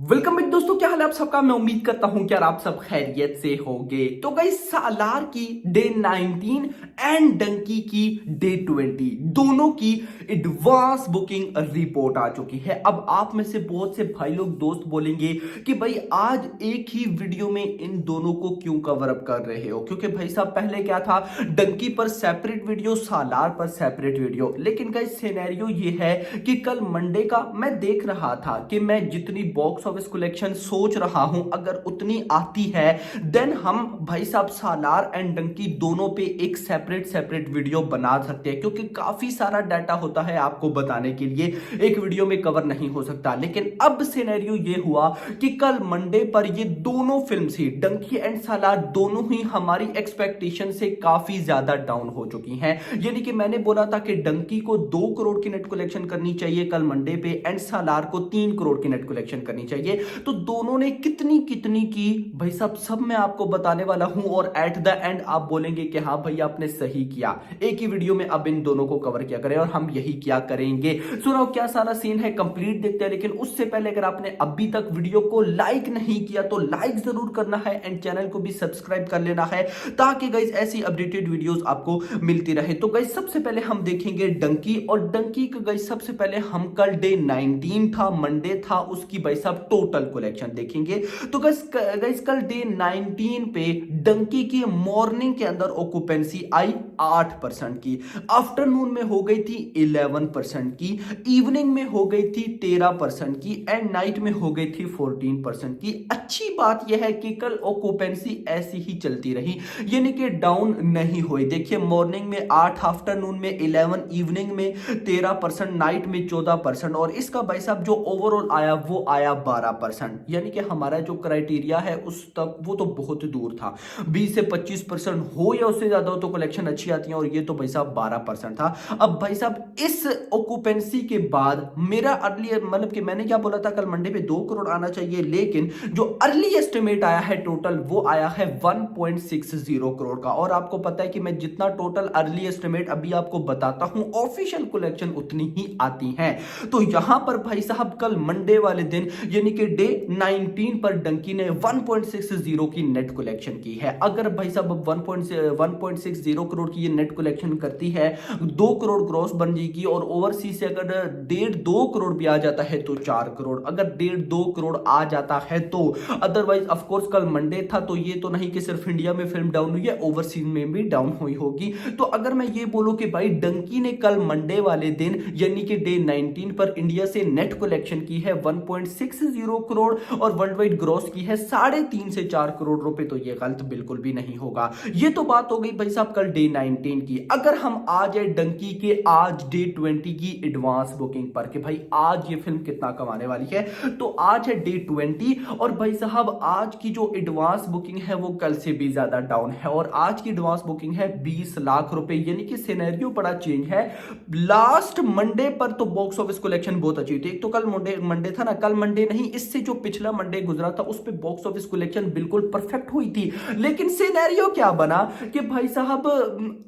Welcome back दोस्तों, क्या हाल है आप सबका। मैं उम्मीद करता हूं कि यार आप सब खैरियत से होंगे। तो गाइस, सालार की डे 19 एंड डंकी की डे 20 दोनों की एडवांस बुकिंग रिपोर्ट आ चुकी है। अब आप में से बहुत से भाई लोग दोस्त बोलेंगे कि भाई आज एक ही वीडियो में इन दोनों को क्यों कवर अप कर रहे हो, क्योंकि भाई साहब पहले क्या था, डंकी पर सेपरेट वीडियो, सालार पर सेपरेट वीडियो। लेकिन गाइस सिनेरियो ये है कि कल मंडे का मैं देख रहा था कि मैं जितनी बॉक्स ऑफिस कलेक्शन सोच रहा हूं अगर उतनी आती है, देन हम भाई साहब सालार एंड डंकी दोनों पे एक सेपरेट सेपरेट वीडियो बना सकते हैं, क्योंकि काफी सारा डाटा होता है आपको बताने के लिए, एक वीडियो में कवर नहीं हो सकता। लेकिन अब सिनेरियो ये हुआ कि कल मंडे पर ये दोनों फिल्म ही, डंकी एंड सालार दोनों ही हमारी एक्सपेक्टेशन से काफी ज्यादा डाउन हो चुकी हैं। यानी कि मैंने बोला था कि डंकी को 2 करोड़ की नेट कलेक्शन करनी चाहिए कल मंडे पे, एंड सालार को 3 करोड़ की नेट कलेक्शन करनी चाहिए। तो दोनों ने कितनी कितनी की भाई साहब सब मैं आपको बताने वाला हूं, और एट द एंड आप बोलेंगे कि हाँ भाई आपने सही किया, एक ही वीडियो में अब इन दोनों को कवर किया करें, और हम यही क्या करेंगे। सुनो क्या सारा सीन है, कंप्लीट देखते हैं। लेकिन उससे पहले अगर आपने अभी तक वीडियो को लाइक नहीं किया तो लाइक जरूर करना है, एंड चैनल को भी सब्सक्राइब कर लेना है, ताकि गाइस ऐसी अपडेटेड वीडियोस आपको मिलती रहे। तो गाइस सबसे पहले हम देखेंगे डंकी, और डंकी का गाइस सबसे पहले हम कल डे 19 था, मंडे था, उसकी भाई साहब टोटल कलेक्शन देखेंगे। तो गाइस कल डे 19 पे डंकी की मॉर्निंग के अंदर ऑक्यूपेंसी आई 8% की, आफ्टरनून में हो गई थी 11% की, इवनिंग में हो गई थी 13% की, एंड नाइट में हो गई थी 14% की। अच्छी बात यह है कि कल ऑक्यूपेंसी ऐसी ही चलती रही, यानी कि डाउन नहीं हुई। देखिए मॉर्निंग में 8, आफ्टरनून में 11, इवनिंग में 13%, नाइट में 14%, और इसका भाई साहब जो ओवरऑल आया वो आया 12%। यानी कि हमारा जो क्राइटेरिया है उस तक वो तो बहुत दूर था। 20 से 25% हो या उससे ज्यादा हो तो कलेक्शन अच्छी आती है, और ये तो भाई साहब 12% था। अब भाई साहब इस ऑक्यूपेंसी के बाद मेरा अर्ली, मतलब कि मैंने क्या बोला था कल मंडे पे 2 करोड़ आना चाहिए, लेकिन जो अर्ली एस्टिमेट आया है टोटल वो आया है 1.60 करोड़ का। और आपको पता है कि मैं जितना टोटल अर्ली एस्टिमेट अभी आपको बताता हूं, ऑफिशियल कलेक्शन उतनी ही आती है। तो यहां पर भाई साहब कल मंडे वाले दिन यानी कि डे 19 पर डंकी ने 1.60 की नेट कलेक्शन की है। अगर भाई साहब 1.60 करोड़ की ये नेट कलेक्शन करती है, 2 करोड़ ग्रॉस बन जाएगी, और ओवरसीज से अगर 1.5-2 करोड़ भी आ जाता है तो 4 करोड़, अगर 1.5-2 करोड़ आ जाता है तो अदरवाइज ऑफकोर्स कल मंडे था तो ये तो नहीं कि सिर्फ इंडिया में फिल्म डाउन हुई है, ओवरसीज में भी डाउन हुई होगी। तो अगर मैं ये बोलूं कि भाई डंकी ने कल मंडे वाले दिन यानी कि डे 19 पर इंडिया से नेट कलेक्शन की है 1.60 करोड़, और वर्ल्ड वाइड ग्रॉस की है 3.5 से 4 करोड़ रुपए, तो ये गलत बिल्कुल भी नहीं होगा। ये तो बात हो गई भाई साहब कल डे 19 की। अगर हम आ जाए डंकी के आज डे 20 की एडवांस बुकिंग पर कि भाई आज ये फिल्म कितना कमाने वाली है, तो आज है डे 20, और भाई साहब आज की जो एडवांस बुकिंग है वो कल से भी ज्यादा डाउन है, और आज की एडवांस बुकिंग है 20 लाख रुपए। यानी कि सिनेरियो बड़ा चेंज है। लास्ट मंडे पर तो बॉक्स ऑफिस कलेक्शन बहुत अच्छी थी। एक तो कल मंडे था ना, कल मंडे नहीं, इससे जो पिछला मंडे गुजरा था उस पे बॉक्स ऑफिस कलेक्शन बिल्कुल परफेक्ट हुई थी। लेकिन सिनेरियो क्या बना कि भाई साहब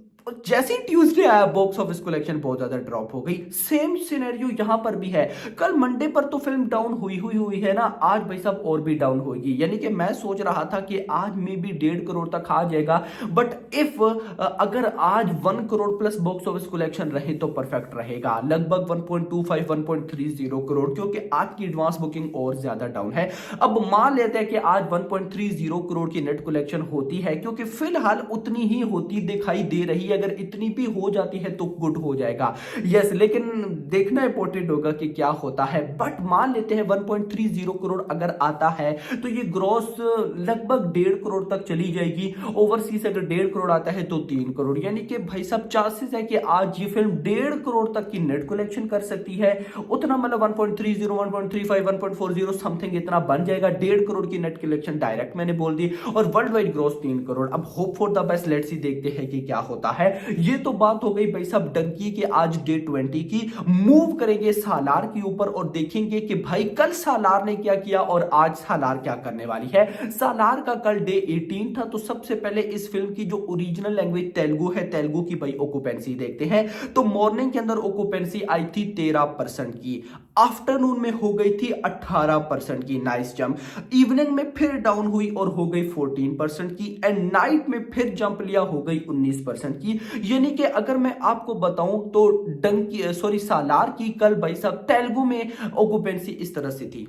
जैसे ही ट्यूसडे आया बॉक्स ऑफिस कलेक्शन बहुत ज्यादा ड्रॉप हो गई। सेम सिनेरियो यहां पर भी है। कल मंडे पर तो फिल्म डाउन हुई है ना, आज भाई साहब और भी डाउन होगी। यानी कि मैं सोच रहा था कि आज में भी 1.5 करोड़ तक आ जाएगा, बट इफ अगर आज 1 crore plus box office collection रहे तो परफेक्ट रहेगा, लगभग 1.25 1.30 करोड़, क्योंकि आज की एडवांस बुकिंग और ज्यादा डाउन है। अब मान लेते हैं कि आज 1.30 करोड़ की नेट कलेक्शन होती है, क्योंकि फिलहाल उतनी ही होती दिखाई दे रही है। अगर इतनी भी हो जाती है तो गुड हो जाएगा, यस। लेकिन देखना इंपॉर्टेंट होगा कि क्या होता है। बट मान लेते हैं 1.30 करोड़ अगर आता है तो ये ग्रॉस लगभग 1.5 करोड़ तक चली जाएगी। ओवरसीज अगर 1.5 करोड़ आता है तो 3 करोड़, यानी कि भाई साहब चांसेस है कि आज ये फिल्म 1.5 करोड़ तक की नेट कलेक्शन कर सकती है। उतना मतलब 1.30 1.35 1.40 समथिंग इतना बन जाएगा। 1.5 करोड़ की नेट कलेक्शन डायरेक्ट मैंने बोल दी, और वर्ल्ड वाइड ग्रॉस 3 करोड़। अब hope for the best, let's see देखते हैं कि क्या होता है। है। ये तो बात हो गई भाई साहब डंकी के आज डे 20 की। मूव करेंगे सालार के ऊपर और देखेंगे कि भाई कल सालार ने क्या किया और आज सालार क्या करने वाली है। सालार का कल डे 18 था। तो सबसे पहले इस फिल्म की जो ओरिजिनल लैंग्वेज तेलुगु है, तेलुगु की भाई ऑक्यूपेंसी देखते हैं। तो मॉर्निंग के अंदर ऑक्यूपेंसी आई थी 13% की, आफ्टरनून में हो गई थी 18% की, नाइस जंप। इवनिंग में फिर डाउन हुई और हो गई 14% की, एंड नाइट में फिर जंप लिया, हो गई 19% की। यानी कि अगर मैं आपको बताऊं तो डंकी सॉरी सालार की कल भाई साहब तेलुगु में ऑक्यूपेंसी इस तरह से थी,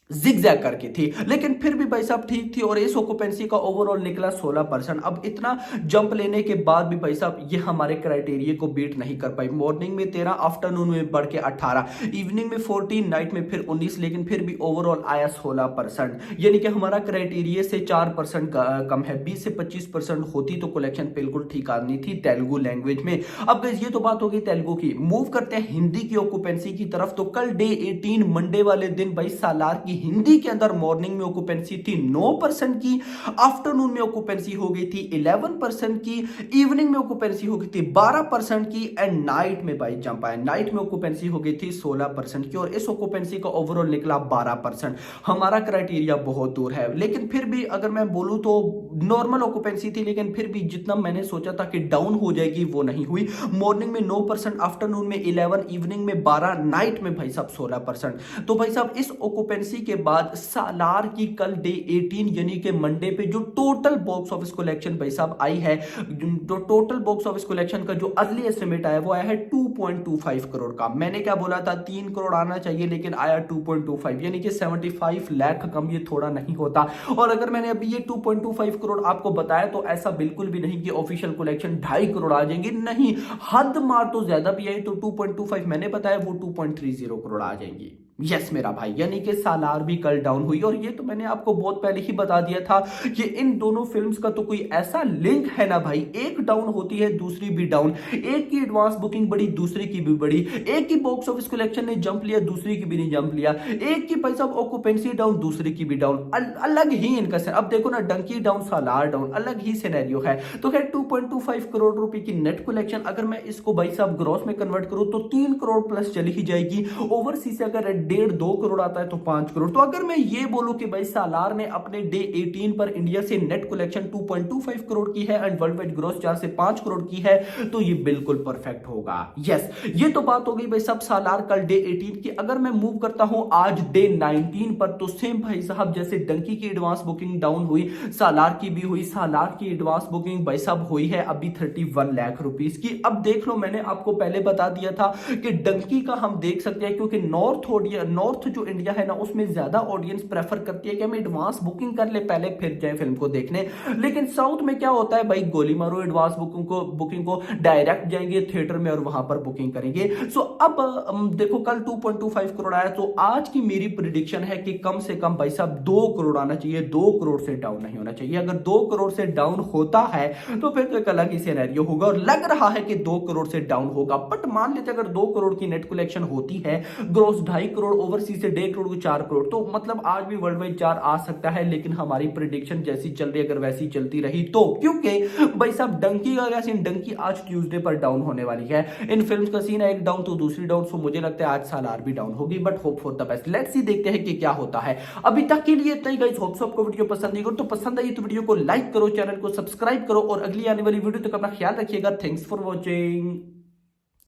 जिगजैग करके थी, लेकिन फिर भी भाई साहब ठीक थी और इस ऑक्यूपेंसी का ओवरऑल निकला 16%। अब इतना जंप लेने के बाद भी भाई साहब ये हमारे क्राइटेरिया को बीट नहीं कर पाई। मॉर्निंग में 13, आफ्टरनून में बढ़ के 18, इवनिंग में 14, नाइट में फिर 19, लेकिन फिर भी ओवरऑल आया 16%। यानी कि हमारा क्राइटेरिया से 4% कम है। 20 से 25% होती तो कलेक्शन बिल्कुल ठीक आनी थी तेलुगु लैंग्वेज में। अब गाइस ये तो बात होगी तेलुगु की। मूव करते हैं हिंदी की ऑक्यूपेंसी की तरफ। तो कल डे 18 मंडे वाले दिन भाई सालार की हिंदी के अंदर मॉर्निंग में ऑक्यूपेंसी थी 9% की, आफ्टरनून में ऑक्यूपेंसी हो गई थी 11% की, इवनिंग में ऑक्यूपेंसी हो गई थी 12% की, एंड नाइट में भाई जंप आया, नाइट में ऑक्यूपेंसी हो गई थी 16% की और इस ऑक्यूपेंसी का ओवरऑल निकला 12%। हमारा क्राइटेरिया बहुत दूर है, लेकिन फिर भी अगर मैं बोलूं तो नॉर्मल ऑक्यूपेंसी थी, लेकिन फिर भी जितना मैंने सोचा था कि डाउन हो जाएगी वो नहीं हुई। मॉर्निंग में 9%, आफ्टरनून में 11, इवनिंग में 12, नाइट में भाई साहब 16%। तो भाई साहब इस ऑक्यूपेंसी के बाद सालार की कल डे 18 यानी कि मंडे पे जो टोटल बॉक्स ऑफिस कलेक्शन भाई साहब आई है, जो टोटल बॉक्स ऑफिस कलेक्शन का जो अर्ली एस्टिमेट आया वो आया है 2.25 करोड़ का। मैंने क्या बोला था 3 करोड़ आना चाहिए, लेकिन आया 2.25, यानी कि 75 लाख कम ये थोड़ा नहीं होता। और अगर मैंने अभी ये 2.25 करोड़ आपको बताया तो ऐसा बिल्कुल भी नहीं कि ऑफिशियल कलेक्शन 2.5 करोड़ आ जाएंगे, नहीं, हद मार तो ज्यादा भी आई तो 2.25 मैंने बताया वो 2.30 करोड़ आ जाएंगी। यस मेरा भाई, यानी कि सालार भी कल डाउन हुई। और ये तो मैंने आपको बहुत पहले ही बता दिया था कि इन दोनों फिल्म्स का तो कोई ऐसा लिंक है ना भाई, एक डाउन होती है दूसरी भी डाउन, एक की एडवांस बुकिंग बढ़ी दूसरी की भी बढ़ी, एक की बॉक्स ऑफिस कलेक्शन ने जंप लिया दूसरी की भी नहीं जंप लिया, एक की पैसा ऑक्यूपेंसी डाउन दूसरी की भी डाउन, अलग ही इनका अब देखो ना, डंकी डाउन सालार डाउन, अलग ही सिनेरियो है। तो खैर 2.25 करोड़ रुपए की नेट कलेक्शन, अगर मैं इसको भाई साहब ग्रॉस में कन्वर्ट करूं तो 3 करोड़ प्लस चली ही जाएगी। ओवरसीज से अगर 1.5-2 करोड़ आता है तो 5 करोड़। तो अगर मैं ये बोलूं कि भाई सालार ने अपने डे 18 पर इंडिया से नेट कलेक्शन 2.25 करोड़ की है एंड वर्ल्ड वाइड ग्रॉस 4 से 5 करोड़ की है, तो ये बिल्कुल परफेक्ट होगा। यस, ये तो बात हो गई भाई सब सालार कल डे 18 की। अगर मैं मूव करता हूं आज डे 19 पर, तो सेम भाई साहब जैसे डंकी की एडवांस बुकिंग डाउन हुई, सालार की भी हुई। सालार की एडवांस बुकिंग भाई साहब हुई है अभी 31 लाख रुपीस की। अब देख लो, मैंने आपको पहले बता दिया था कि डंकी का हम देख सकते हैं, क्योंकि नॉर्थ जो इंडिया है ना उसमें ज्यादा ऑडियंस प्रेफर करती है कि हम एडवांस बुकिंग कर ले पहले फिर जाए फिल्म को देखने। लेकिन साउथ में क्या होता है भाई, गोली मारो एडवांस बुकिंग को डायरेक्ट जाएंगे थिएटर में और वहां पर बुकिंग करेंगे। सो अब देखो कल 2.25 करोड़ आया, तो आज की मेरी प्रिडिक्शन है कि कम से कम भाई साहब 2 करोड़ आना चाहिए, 2 करोड़ से डाउन नहीं होना चाहिए। अगर 2 करोड़ से डाउन होता है तो फिर तो एक अलग ही सिनेरियो होगा, और लग रहा है कि 2 करोड़ से डाउन होगा। बट मान लेते अगर 2 करोड़ की नेट कलेक्शन होती है, ग्रोस 2.5 करोड़, ओवरसीज से 1.5 करोड़ को 4 करोड़, तो मतलब आज भी वर्ल्ड वाइड 4 आ सकता है। लेकिन हमारी प्रिडिक्शन जैसी चल रही अगर वैसी चलती रही तो, क्योंकि भाई साहब डंकी का क्या सीन, डंकी आज ट्यूसडे पर डाउन होने वाली है। इन फिल्म्स का सीन है एक डाउन तो दूसरी डाउन, सो मुझे लगता है आज सालार भी डाउन होगी, but hope for the best. Let's see, देखते हैं कि क्या होता है। अभी तक के लिए इतना ही गाइस, होप सबको वीडियो पसंद आई हो, तो पसंद आई तो वीडियो को लाइक करो, चैनल को सब्सक्राइब करो और अगली आने वाली वीडियो तक अपना ख्याल रखिएगा। Thanks for watching.